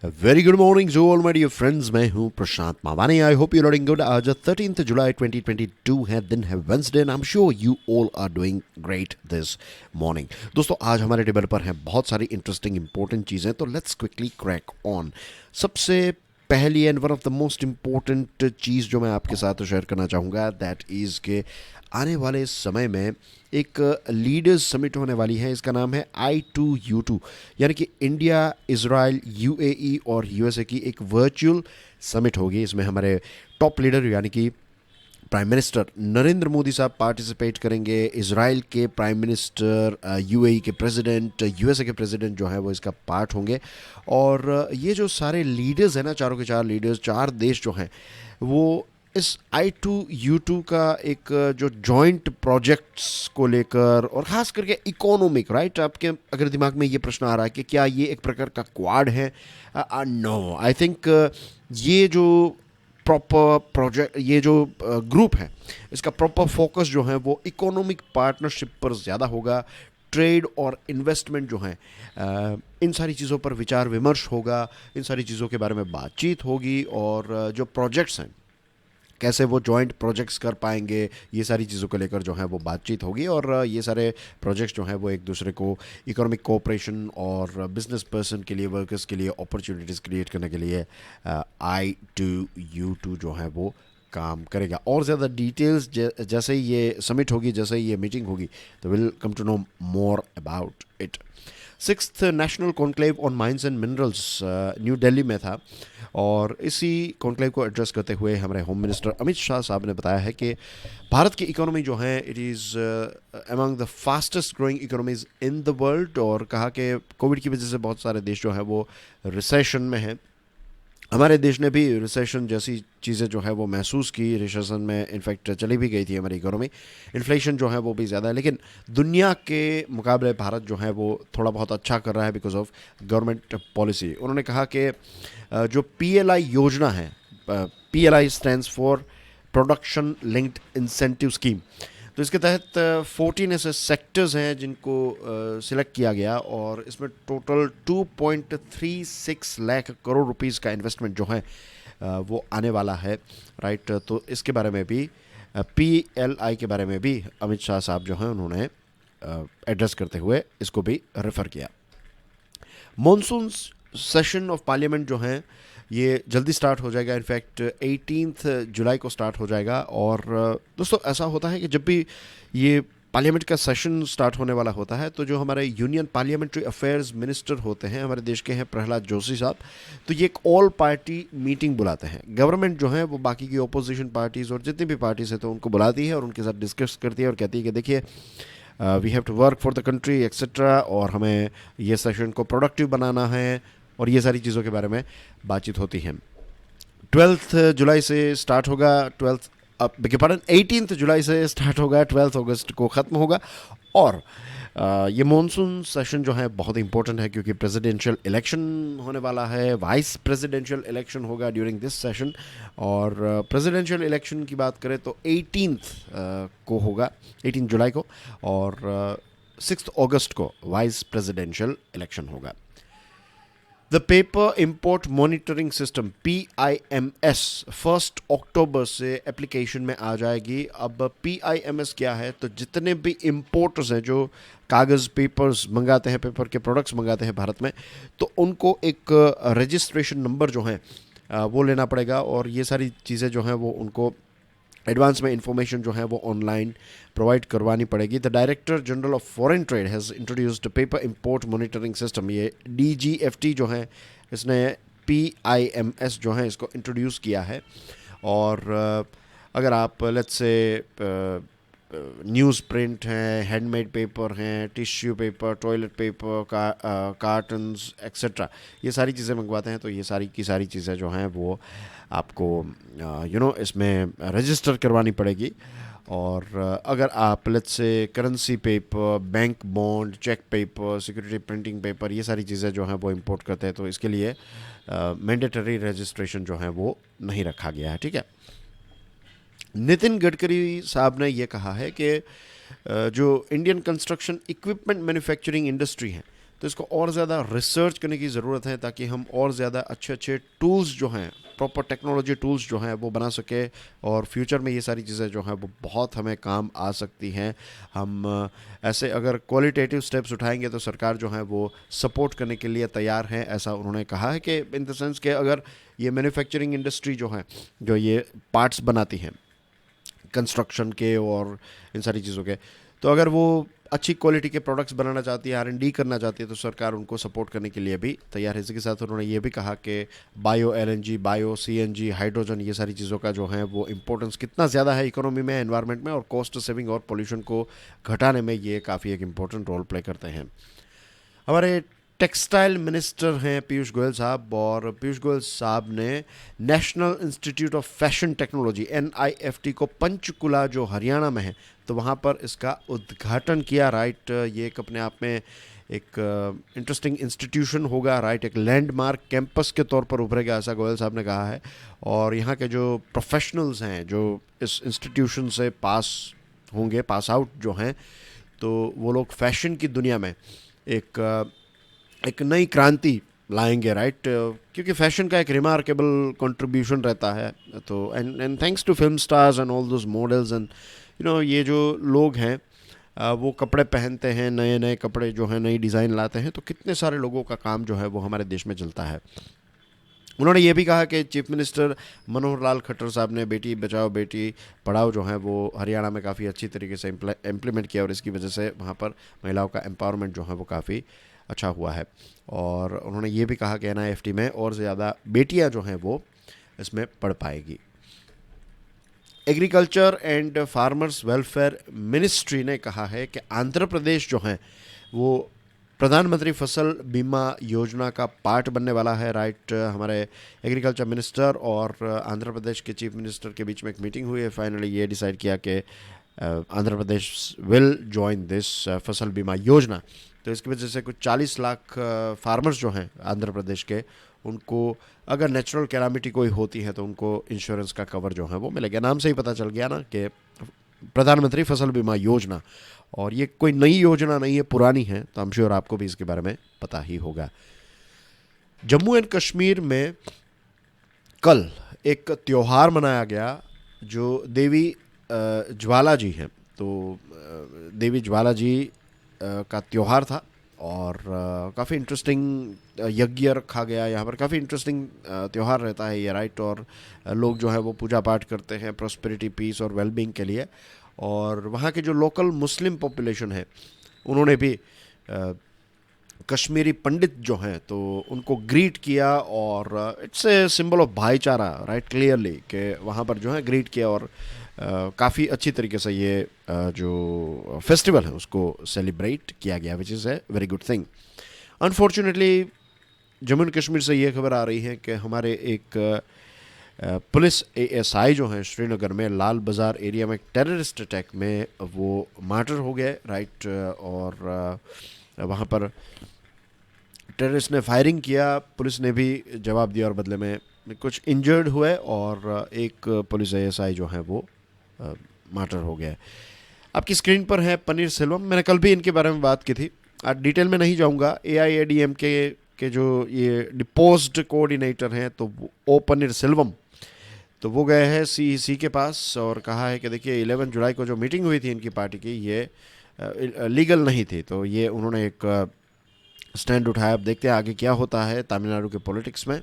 Very good morning to all my dear friends. मैं हूं Prashant Mawani. I hope you are doing good. आज 13 जुलाई 2022 है, दिन है Wednesday, and I am sure you all are doing great this morning. दोस्तों, आज हमारे टेबल पर हैं बहुत सारी इंटरेस्टिंग इंपॉर्टेंट चीज़ें, तो लेट्स क्विकली क्रैक ऑन। सबसे पहली and one of the most important चीज़ जो मैं आपके साथ शेयर करना चाहूँगा, दैट इज़ के आने वाले समय में एक लीडर्स समिट होने वाली है। इसका नाम है I2U2, यानी कि इंडिया, इजराइल, UAE और USA की एक वर्चुअल समिट होगी। इसमें हमारे टॉप लीडर यानी कि प्राइम मिनिस्टर नरेंद्र मोदी साहब पार्टिसिपेट करेंगे, इजराइल के प्राइम मिनिस्टर, UAE के प्रेसिडेंट, USA के प्रेसिडेंट जो है वो इसका पार्ट होंगे। और ये जो सारे लीडर्स हैं ना, चारों के चार लीडर्स, चार देश जो हैं, वो इस I2U2 का एक जो जॉइंट प्रोजेक्ट्स को लेकर, और ख़ास करके इकोनॉमिक, राइट, आपके अगर दिमाग में ये प्रश्न आ रहा है कि क्या ये एक प्रकार का क्वाड है, नो, आई थिंक ये जो प्रॉपर प्रोजेक्ट, ये जो ग्रुप है, इसका प्रॉपर फोकस जो है वो इकोनॉमिक पार्टनरशिप पर ज़्यादा होगा। ट्रेड और इन्वेस्टमेंट जो हैं, इन सारी चीज़ों पर विचार विमर्श होगा, इन सारी चीज़ों के बारे में बातचीत होगी, और जो प्रोजेक्ट्स हैं कैसे वो जॉइंट प्रोजेक्ट्स कर पाएंगे, ये सारी चीज़ों को लेकर जो है वो बातचीत होगी। और ये सारे प्रोजेक्ट्स जो हैं वो एक दूसरे को इकोनॉमिक कोऑपरेशन और बिजनेस पर्सन के लिए, वर्कर्स के लिए अपॉर्चुनिटीज़ क्रिएट करने के लिए I2U2 जो है वो काम करेगा। और ज़्यादा डिटेल्स जैसे ही ये समिट होगी, जैसे ही ये मीटिंग होगी, तो will come to know more about it. Sixth national conclave on mines and minerals New Delhi में था, और इसी कॉन्क्लेव को एड्रेस करते हुए हमारे होम मिनिस्टर अमित शाह साहब ने बताया है कि भारत की इकोनॉमी जो है, it is among the fastest growing economies in the world. और कहा कि कोविड की वजह से बहुत सारे देश जो है वो रिसेशन में हैं। हमारे देश ने भी रिसेशन जैसी चीज़ें जो है वो महसूस की। रिसेशन में इनफैक्ट चली भी गई थी हमारी इकोनॉमी। इन्फ्लेशन जो है वो भी ज़्यादा है, लेकिन दुनिया के मुकाबले भारत जो है वो थोड़ा बहुत अच्छा कर रहा है बिकॉज ऑफ गवर्नमेंट पॉलिसी। उन्होंने कहा कि जो PLI योजना है, PLI stands for production linked incentive scheme, तो इसके तहत 14 ऐसे सेक्टर्स हैं जिनको सिलेक्ट किया गया, और इसमें टोटल 2.36 लाख करोड़ रुपीस का इन्वेस्टमेंट जो है वो आने वाला है, राइट। तो इसके बारे में भी, PLI के बारे में भी अमित शाह साहब जो हैं उन्होंने एड्रेस करते हुए इसको भी रेफ़र किया। मॉनसून सेशन ऑफ पार्लियामेंट जो है ये जल्दी स्टार्ट हो जाएगा। इनफैक्ट 18 जुलाई को स्टार्ट हो जाएगा। और दोस्तों, ऐसा होता है कि जब भी ये पार्लियामेंट का सेशन स्टार्ट होने वाला होता है, तो जो हमारे यूनियन पार्लियामेंट्री अफेयर्स मिनिस्टर होते हैं हमारे देश के हैं, प्रहलाद जोशी साहब, तो ये एक ऑल पार्टी मीटिंग बुलाते हैं। गवर्नमेंट जो है वो बाकी की ओपोजिशन पार्टीज़ और जितनी भी पार्टीज़ हैं तो उनको बुलाती है और उनके साथ डिस्कस करती है और कहती है कि देखिए, we have to work for the country etcetera, और हमें ये सेशन को प्रोडक्टिव बनाना है, और ये सारी चीज़ों के बारे में बातचीत होती है। 12 जुलाई से स्टार्ट होगा, 12th, अब बेके पार्डन 18 जुलाई से स्टार्ट होगा, 12 अगस्त को ख़त्म होगा। और ये मॉनसून सेशन जो है बहुत इंपॉर्टेंट है, क्योंकि प्रेसिडेंशियल इलेक्शन होने वाला है, वाइस प्रेसिडेंशियल इलेक्शन होगा ड्यूरिंग दिस सेशन। और प्रेसिडेंशियल इलेक्शन की बात करें तो 18 को होगा, 18 जुलाई को, और 6 अगस्त को वाइस प्रेसिडेंशियल इलेक्शन होगा। The paper import monitoring system PIMS 1 अक्टूबर से एप्लीकेशन में आ जाएगी। अब PIMS क्या है, तो जितने भी इम्पोर्टर्स हैं जो कागज़ पेपर्स मंगाते हैं, पेपर के प्रोडक्ट्स मंगाते हैं भारत में, तो उनको एक रजिस्ट्रेशन नंबर जो है वो लेना पड़ेगा। और ये सारी चीज़ें जो हैं वो उनको एडवांस में इंफॉर्मेशन जो है वो ऑनलाइन प्रोवाइड करवानी पड़ेगी। The director general of foreign trade has introduced paper import monitoring system, ये DGFT जो है, इसने PIMS जो है इसको इंट्रोड्यूस किया है। और अगर आप लेट्स से न्यूज़ प्रिंट हैं, हैंडमेड पेपर हैं, tissue paper, toilet paper, cottons etcetera, ये सारी चीज़ें मंगवाते हैं, तो ये सारी की सारी चीज़ें जो हैं वो आपको इसमें रजिस्टर करवानी पड़ेगी। और अगर आप let's say currency paper, bank bond, cheque paper, security printing paper, ये सारी चीज़ें जो हैं वो इंपोर्ट करते हैं, तो इसके लिए मैंडेटरी रजिस्ट्रेशन जो है वो नहीं रखा गया है, ठीक है। नितिन गडकरी साहब ने ये कहा है कि जो Indian construction equipment manufacturing industry है, तो इसको और ज़्यादा रिसर्च करने की ज़रूरत है ताकि हम और ज़्यादा अच्छे अच्छे टूल्स जो हैं, प्रॉपर टेक्नोलॉजी टूल्स जो हैं वो बना सके, और फ्यूचर में ये सारी चीज़ें जो हैं वो बहुत हमें काम आ सकती हैं। हम ऐसे अगर क्वालिटेटिव स्टेप्स उठाएंगे तो सरकार जो है वो सपोर्ट करने के लिए तैयार है, ऐसा उन्होंने कहा है कि इन द सेंस कि अगर ये मैन्युफैक्चरिंग इंडस्ट्री जो है, जो ये पार्ट्स बनाती हैं कंस्ट्रक्शन के और इन सारी चीज़ों के, तो अगर वो अच्छी क्वालिटी के प्रोडक्ट्स बनाना चाहती है, R&D करना चाहती है, तो सरकार उनको सपोर्ट करने के लिए भी तैयार है। इसी के साथ उन्होंने ये भी कहा कि bio LNG, bio CNG, hydrogen, ये सारी चीज़ों का जो है वो इम्पोर्टेंस कितना ज़्यादा है इकोनॉमी में, एनवायरनमेंट में, और कॉस्ट सेविंग और पोल्यूशन को घटाने में ये काफ़ी एक इम्पोर्टेंट रोल प्ले करते हैं। हमारे टेक्सटाइल मिनिस्टर हैं पीयूष गोयल साहब, और पीयूष गोयल साहब ने national institute of fashion technology NIFT को पंचकुला जो हरियाणा में है, तो वहाँ पर इसका उद्घाटन किया। राइट, ये एक अपने आप में एक इंटरेस्टिंग इंस्टीट्यूशन होगा। राइट, एक लैंडमार्क कैंपस के तौर पर उभरेगा, ऐसा गोयल साहब ने कहा है। और यहाँ के जो प्रोफेशनल्स हैं जो इस इंस्टीट्यूशन से पास होंगे, पास आउट जो हैं, तो वो लोग फैशन की दुनिया में एक नई क्रांति लाएंगे। राइट, क्योंकि फैशन का एक रिमार्केबल कंट्रीब्यूशन रहता है। तो and thanks to film stars and all those models and ये जो लोग हैं वो कपड़े पहनते हैं, नए नए कपड़े जो हैं, नई डिज़ाइन लाते हैं, तो कितने सारे लोगों का काम जो है वो हमारे देश में चलता है। उन्होंने ये भी कहा कि चीफ मिनिस्टर मनोहर लाल खट्टर साहब ने बेटी बचाओ बेटी पढ़ाओ जो है वो हरियाणा में काफ़ी अच्छी तरीके से इम्प्लीमेंट किया, और इसकी वजह से वहाँ पर महिलाओं का एम्पावरमेंट जो है वो काफ़ी अच्छा हुआ है। और उन्होंने ये भी कहा कि NIFT में और ज़्यादा बेटियां जो हैं वो इसमें पढ़ पाएगी। Agriculture and farmers welfare ministry ने कहा है कि आंध्र प्रदेश जो है वो प्रधानमंत्री फसल बीमा योजना का पार्ट बनने वाला है। राइट, हमारे एग्रीकल्चर मिनिस्टर और आंध्र प्रदेश के चीफ मिनिस्टर के बीच में एक मीटिंग हुई है। फाइनली ये डिसाइड किया कि Andhra Pradesh will join this फसल बीमा योजना। तो इसकी वजह से कुछ 40 लाख फार्मर्स जो हैं आंध्र प्रदेश के, उनको अगर नेचुरल कैलामिटी कोई होती है तो उनको इंश्योरेंस का कवर जो है वो मिलेगा। नाम से ही पता चल गया ना कि प्रधानमंत्री फसल बीमा योजना, और ये कोई नई योजना नहीं है, पुरानी है, तो आई एम श्योर आपको भी इसके बारे में पता ही होगा। जम्मू एंड कश्मीर में कल एक त्यौहार मनाया गया जो देवी ज्वाला जी हैं। तो देवी ज्वाला जी का त्यौहार था, और काफ़ी इंटरेस्टिंग यज्ञ रखा गया यहाँ पर। काफ़ी इंटरेस्टिंग त्यौहार रहता है ये। राइट, और लोग जो है वो पूजा पाठ करते हैं प्रॉस्पेरिटी, पीस और वेलबींग के लिए। और वहाँ के जो लोकल मुस्लिम पॉपुलेशन है उन्होंने भी कश्मीरी पंडित जो हैं तो उनको ग्रीट किया, और इट्स ए सिंबल ऑफ भाईचारा। राइट, क्लियरली कि वहाँ पर जो है ग्रीट किया, और काफ़ी अच्छी तरीके से ये जो फेस्टिवल है उसको सेलिब्रेट किया गया, which is a very good thing. Unfortunately Jammu and Kashmir से ये खबर आ रही है कि हमारे एक पुलिस ASI जो हैं श्रीनगर में लाल बाज़ार एरिया में एक टेररिस्ट अटैक में वो मार्टर हो गए। राइट, और वहाँ पर टेररिस्ट ने फायरिंग किया, पुलिस ने भी जवाब दिया, और बदले में कुछ इंजर्ड हुए, और एक पुलिस ASI जो है वो मार्टर हो गया है। आपकी स्क्रीन पर है पनीर सेल्वम। मैंने कल भी इनके बारे में बात की थी, आज डिटेल में नहीं जाऊंगा। AIADMK के जो ये डिपोज्ड कोऑर्डिनेटर हैं तो O पनीर सेल्वम, तो वो गए हैं CEC के पास और कहा है कि देखिए 11 जुलाई को जो मीटिंग हुई थी इनकी पार्टी की, ये लीगल नहीं थी। तो ये उन्होंने एक स्टैंड उठाया। अब देखते हैं आगे क्या होता है तमिलनाडु के पॉलिटिक्स में।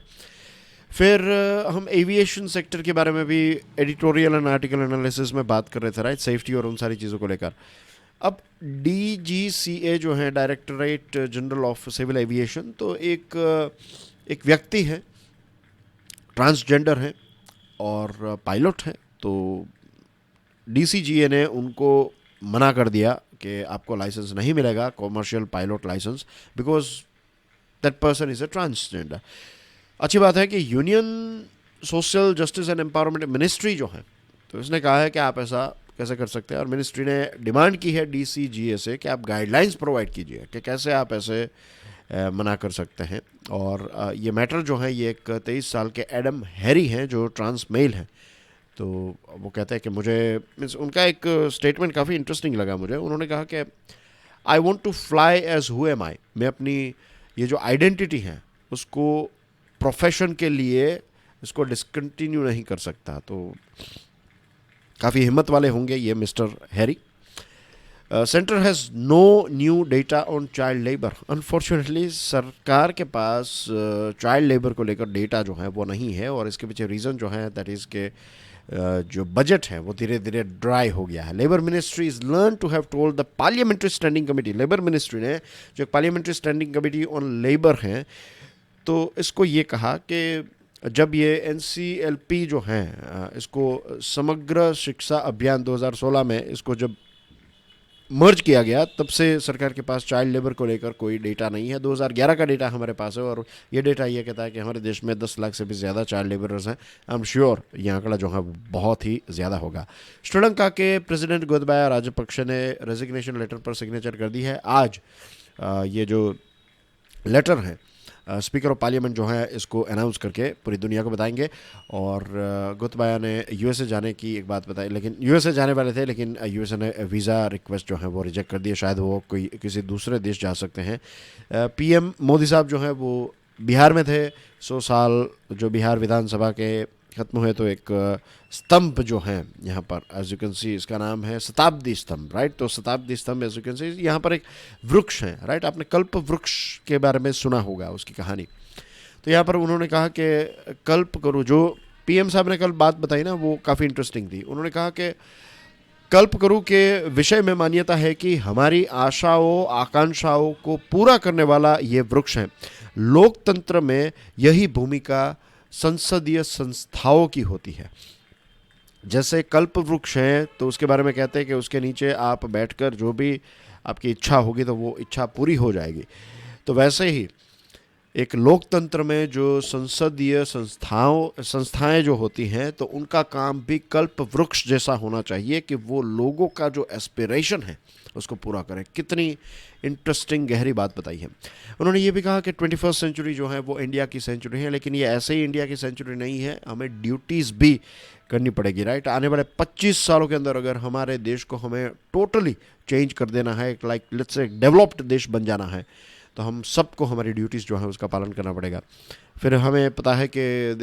फिर हम एविएशन सेक्टर के बारे में भी एडिटोरियल एंड आर्टिकल एनालिसिस में बात कर रहे थे। राइट, सेफ्टी और उन सारी चीज़ों को लेकर। अब DGCA जो है, directorate general of civil aviation, तो एक व्यक्ति है, ट्रांसजेंडर है और पायलट है। तो DCGA ने उनको मना कर दिया कि आपको लाइसेंस नहीं मिलेगा, commercial pilot licence, because that person is a transgender. अच्छी बात है कि union social justice and empowerment ministry जो है, तो इसने कहा है कि आप ऐसा कैसे कर सकते हैं, और मिनिस्ट्री ने डिमांड की है DCGA से कि आप गाइडलाइंस प्रोवाइड कीजिए कि कैसे आप ऐसे मना कर सकते हैं। और ये मैटर जो है, ये एक 23 साल के एडम हैरी हैं जो ट्रांस मेल हैं। तो वो कहते हैं कि मुझे, मीन्स उनका एक स्टेटमेंट काफ़ी इंटरेस्टिंग लगा मुझे। उन्होंने कहा कि I want to fly as who am I, मैं अपनी ये जो आइडेंटिटी है उसको प्रोफेशन के लिए इसको डिसकंटिन्यू नहीं कर सकता। तो काफ़ी हिम्मत वाले होंगे ये mister Harry. Centre has no new data on child labour. Unfortunately सरकार के पास चाइल्ड लेबर को लेकर डेटा जो है वो नहीं है, और इसके पीछे रीज़न जो है दैट इज़ के जो बजट है वो धीरे धीरे ड्राई हो गया है। Labour ministry is learn to have told the parliamentary standing committee, labour ministry ने जो parliamentary standing committee on labour है तो इसको ये कहा कि जब ये NCLP जो है इसको समग्र शिक्षा अभियान 2016 में इसको जब मर्ज किया गया तब से सरकार के पास चाइल्ड लेबर को लेकर कोई डेटा नहीं है। 2011 का डेटा हमारे पास है, और ये डेटा ये कहता है कि हमारे देश में 10 लाख से भी ज़्यादा चाइल्ड लेबरर्स हैं। आई एम श्योर ये आंकड़ा जो है बहुत ही ज़्यादा होगा। श्रीलंका के प्रेसिडेंट गोतबाया राजपक्ष ने रेजिग्नेशन लेटर पर सिग्नेचर कर दी है। आज ये जो लेटर है स्पीकर ऑफ पार्लियामेंट जो है इसको अनाउंस करके पूरी दुनिया को बताएंगे। और गोतबाया ने USA जाने की एक बात बताई, लेकिन USA जाने वाले थे लेकिन USA ने वीज़ा रिक्वेस्ट जो है वो रिजेक्ट कर दिया। शायद वो कोई किसी दूसरे देश जा सकते हैं। PM मोदी साहब जो है वो बिहार में थे। 100 साल जो बिहार विधानसभा के ख़त्म हुए तो एक स्तंभ जो है यहाँ पर एज यू कैन सी, इसका नाम है शताब्दी स्तंभ, राइट। तो शताब्दी स्तंभ एज यू कैन सी यहाँ पर एक वृक्ष है, राइट। आपने कल्प वृक्ष के बारे में सुना होगा उसकी कहानी। तो यहाँ पर उन्होंने कहा कि कल्प करो, जो PM साहब ने कल बात बताई ना वो काफ़ी इंटरेस्टिंग थी। उन्होंने कहा कि कल्प करूँ के विषय में मान्यता है कि हमारी आशाओं आकांक्षाओं को पूरा करने वाला ये वृक्ष है। लोकतंत्र में यही भूमिका संसदीय संस्थाओं की होती है। जैसे कल्प वृक्ष है तो उसके बारे में कहते हैं कि उसके नीचे आप बैठकर जो भी आपकी इच्छा होगी तो वो इच्छा पूरी हो जाएगी। तो वैसे ही एक लोकतंत्र में जो संसदीय संस्थाएं जो होती हैं तो उनका काम भी कल्प वृक्ष जैसा होना चाहिए कि वो लोगों का जो एस्पिरेशन है उसको पूरा करें। कितनी इंटरेस्टिंग गहरी बात बताई है। उन्होंने ये भी कहा कि 21st सेंचुरी जो है वो इंडिया की सेंचुरी है, लेकिन ये ऐसे ही इंडिया की सेंचुरी नहीं है, हमें ड्यूटीज़ भी करनी पड़ेगी, राइट। आने वाले 25 सालों के अंदर अगर हमारे देश को हमें टोटली चेंज कर देना है, लाइक लेट्स से डेवलप्ड देश बन जाना है, तो हम सबको हमारी ड्यूटीज़ जो है उसका पालन करना पड़ेगा। फिर हमें पता है कि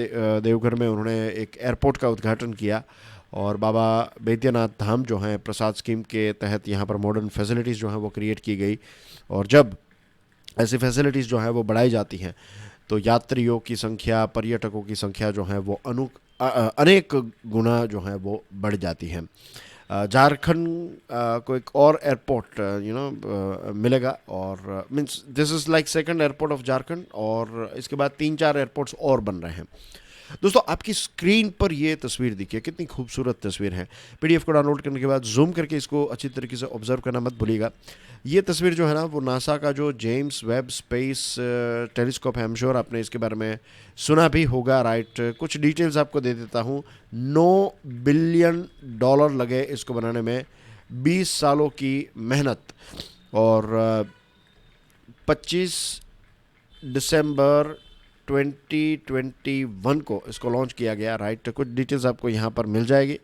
देवघर में उन्होंने एक एयरपोर्ट का उद्घाटन किया, और बाबा बैद्यनाथ धाम जो हैं प्रसाद स्कीम के तहत यहाँ पर मॉडर्न फैसिलिटीज़ जो हैं वो क्रिएट की गई। और जब ऐसी फैसिलिटीज़ जो हैं वो बढ़ाई जाती हैं तो यात्रियों की संख्या, पर्यटकों की संख्या जो है वो अनेक गुना जो है वो बढ़ जाती है। झारखंड को एक और एयरपोर्ट मिलेगा, और means this is like second airport of Jharkhand, और इसके बाद 3-4 एयरपोर्ट्स और बन रहे हैं। दोस्तों आपकी स्क्रीन पर ये तस्वीर देखिए, कितनी खूबसूरत तस्वीर है। PDF को डाउनलोड करने के बाद जूम करके इसको अच्छी तरीके से ऑब्जर्व करना मत भूलिएगा। ये तस्वीर जो है ना वो नासा का जो जेम्स वेब स्पेस टेलीस्कोप है, श्योर आपने इसके बारे में सुना भी होगा, राइट। कुछ डिटेल्स आपको दे देता हूँ। $9 बिलियन लगे इसको बनाने में, 20 सालों की मेहनत, और 25 दिसंबर 2021 को इसको लॉन्च किया गया, राइट। कुछ डिटेल्स आपको यहाँ पर मिल जाएगी।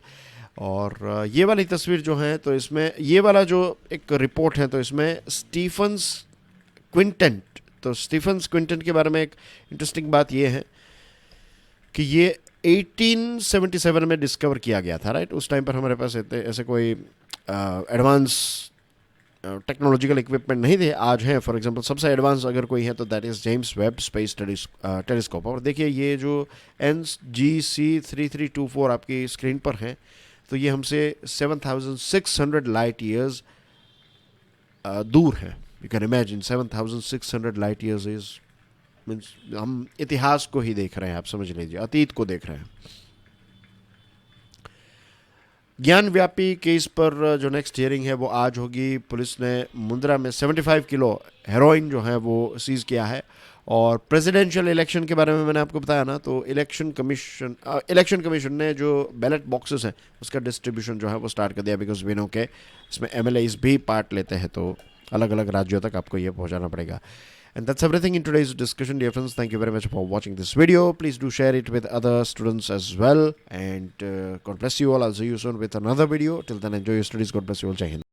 और ये वाली तस्वीर जो है तो इसमें ये वाला जो एक रिपोर्ट है तो इसमें स्टीफन्स क्विंटेंट, तो स्टीफन्स क्विंटेंट के बारे में एक इंटरेस्टिंग बात ये है कि ये 1877 में डिस्कवर किया गया था, राइट। उस टाइम पर हमारे पास ऐसे कोई एडवांस टेक्नोलॉजिकल इक्विपमेंट नहीं थे, आज हैं। फॉर एग्जांपल सबसे एडवांस अगर कोई है तो that is James Webb space telescope. और देखिए ये जो NGC 3324 आपकी स्क्रीन पर है तो ये हमसे 7600 लाइट ईयर्स दूर है। You can imagine 7600 light years is means हम इतिहास को ही देख रहे हैं, आप समझ लीजिए, अतीत को देख रहे हैं। ज्ञान व्यापी केस पर जो नेक्स्ट हियरिंग है वो आज होगी। पुलिस ने मुंद्रा में 75 किलो हेरोइन जो है वो सीज किया है। और प्रेसिडेंशियल इलेक्शन के बारे में मैंने आपको बताया ना, तो इलेक्शन कमीशन ने जो बैलेट बॉक्सेस हैं उसका डिस्ट्रीब्यूशन जो है वो स्टार्ट कर दिया, बिकॉज वी नो के इसमें MLAs भी पार्ट लेते हैं, तो अलग अलग राज्यों तक आपको ये पहुंचाना पड़ेगा। And that's everything in today's discussion, dear friends. Thank you very much for watching this video. Please do share it with other students as well. And God bless you all. I'll see you soon with another video. Till then, enjoy your studies. God bless you all. Jai Hind.